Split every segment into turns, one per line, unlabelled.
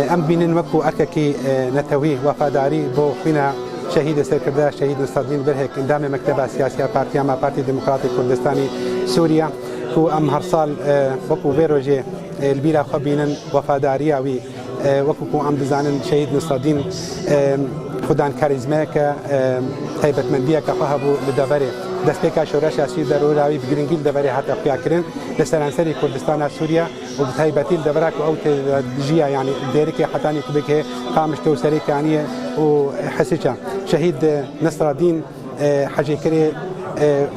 ام بینن وکو ارککی نتوی وفاداری بو خوینا شهید سرکرده شهید نصرالدین برهک اندام مکتب سیاسی پارتی ما پارتی دموکراتی کردستانی سوریا کو ام هر سال وکو ویروجه البیرا خبینن وفاداری اوی وکو کو ام بزانن شهید نصرالدین خودان کاریزما که هیبتمندیه که خواهبو لدوره دست پیکا شورش سیاسی ضروری بگرینگی لدوره حتی خیا کرن لسرانسری کردستان سوریا و بهیبتی لدوره که او تجیا یعنی دیری که حتی نیکو بکه قامش تو سری کانیه و حسیچا شهید نصرالدین حاجی کری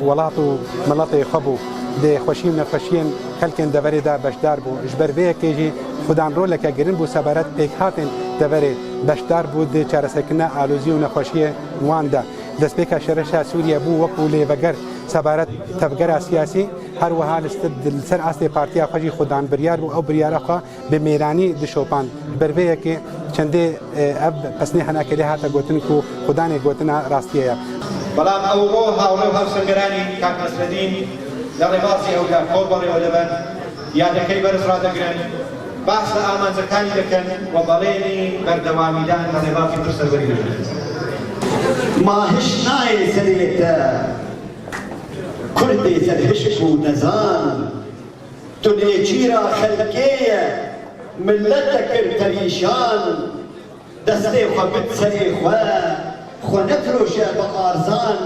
ولات و ملت خبو ده خوشیم نخوشیم کلکن دوره دا بشدار بو اجبر به کیجی خودان رو لکه گرین بو سبارت پیک هاتن دوره بشدار بود چهار سکنه آلوزی و نخوشی وانده دست پیکا شرش سوریا بو وکو لیوگر سبارت تفگر سیاسی هر وها لستد سر اصل پارتیا خوشی خودان بریار بو او بریار اخوا به میرانی دشوپان برویه که چنده اب پسنی حنا کلی هاتا گوتن کو خودان گوتنا راستیه
بلام او رو هاولو سنگرانی کاک نصرالدین لرباطی او دا قربانی ولبن یادکی برز را دگرن بحث آمانزەکانی دەکەن و بەڵێنی بەردەوامیدان لە ڕێباقی پرسەروەری دەکەن.
ماهش نایە سەرێتە کوردی سەرهشت و نەزان دونێچیرا خەلکێیە ملەت دەکرد پەریشان دەستێ خۆ بت سەرێ خۆ نەفرۆشە بە ئارزان